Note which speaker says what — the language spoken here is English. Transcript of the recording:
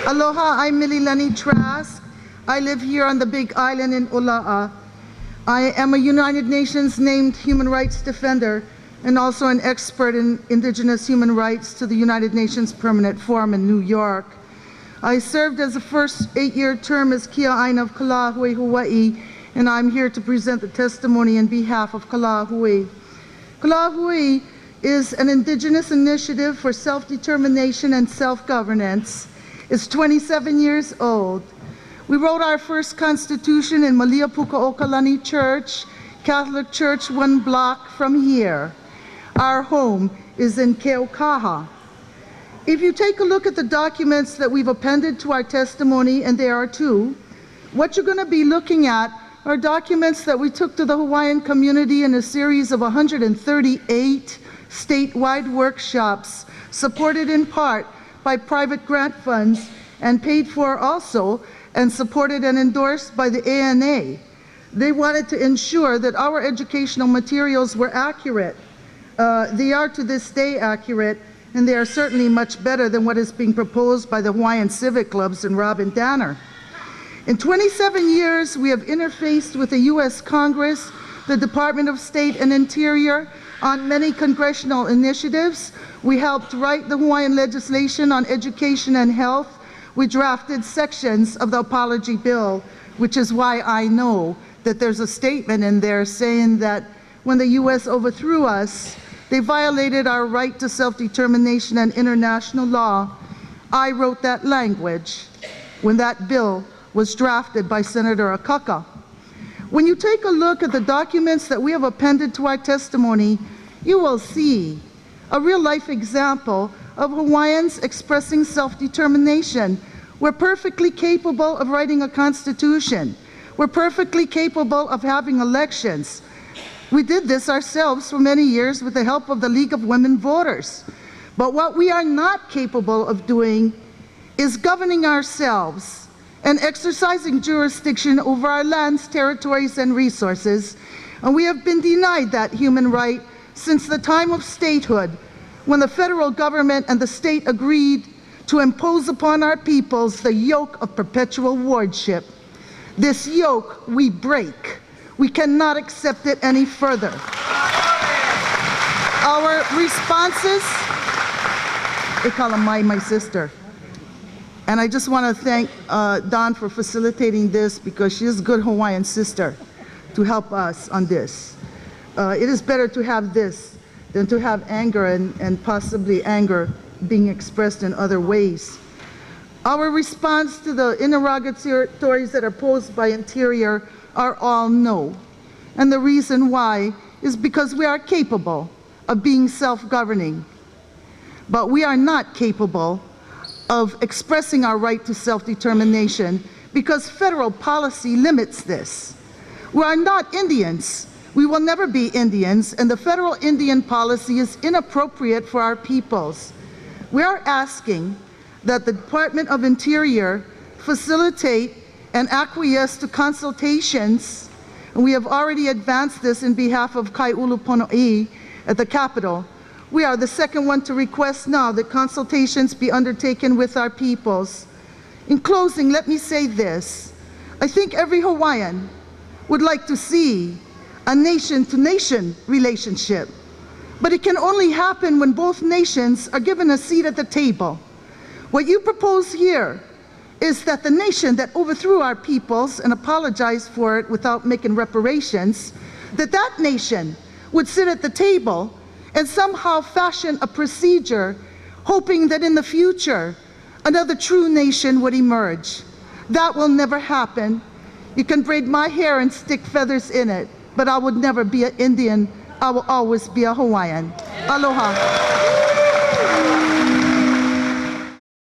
Speaker 1: Aloha, I'm Mililani Trask. I live here on the Big Island in Ula'a. I am a United Nations named human rights defender and also an expert in indigenous human rights to the United Nations Permanent Forum in New York. I served as the first 8-year term as Keaukaha of Kalahue, Hawaii, and I'm here to present the testimony on behalf of Kalahue. Kalahue is an indigenous initiative for self-determination and self-governance. It's 27 years old. We wrote our first constitution in Maliapukaokalani Church, Catholic Church 1 block from here. Our home is in Keaukaha. If you take a look at the documents that we've appended to our testimony, and there are two, what you're going to be looking at are documents that we took to the Hawaiian community in a series of 138 statewide workshops, supported in part by private grant funds and paid for also and supported and endorsed by the ANA. They wanted to ensure that our educational materials were accurate. They are to this day accurate, and they are certainly much better than what is being proposed by the Hawaiian Civic Clubs and Robin Danner. In 27 years, we have interfaced with the US Congress, the Department of State and Interior on many congressional initiatives. We helped write the Hawaiian legislation on education and health. We drafted sections of the apology bill, which is why I know that there's a statement in there saying that when the US overthrew us, they violated our right to self-determination and international law. I wrote that language when that bill was drafted by Senator Keaukaha. When you take a look at the documents that we have appended to our testimony, you will see a real-life example of Hawaiians expressing self-determination. We're perfectly capable of writing a constitution. We're perfectly capable of having elections. We did this ourselves for many years with the help of the League of Women Voters. But what we are not capable of doing is governing ourselves and exercising jurisdiction over our lands, territories, and resources. And we have been denied that human right since the time of statehood, when the federal government and the state agreed to impose upon our peoples the yoke of perpetual wardship. This yoke we break. We cannot accept it any further. Our responses, they call him my sister. And I just want to thank Dawn for facilitating this, because she is a good Hawaiian sister to help us on this. It is better to have this than to have anger and possibly anger being expressed in other ways. Our response to the interrogatories that are posed by Interior are all no. And the reason why is because we are capable of being self-governing, but we are not capable of expressing our right to self-determination because federal policy limits this. We are not Indians. We will never be Indians, and the federal Indian policy is inappropriate for our peoples. We are asking that the Department of Interior facilitate and acquiesce to consultations, and we have already advanced this in behalf of Kai'ulupono'i at the Capitol. We are the second one to request now that consultations be undertaken with our peoples. In closing, let me say this. I think every Hawaiian would like to see a nation-to-nation relationship, but it can only happen when both nations are given a seat at the table. What you propose here is that the nation that overthrew our peoples and apologized for it without making reparations, that nation would sit at the table and somehow fashion a procedure, hoping that in the future, another true nation would emerge. That will never happen. You can braid my hair and stick feathers in it, but I would never be an Indian. I will always be a Hawaiian. Aloha.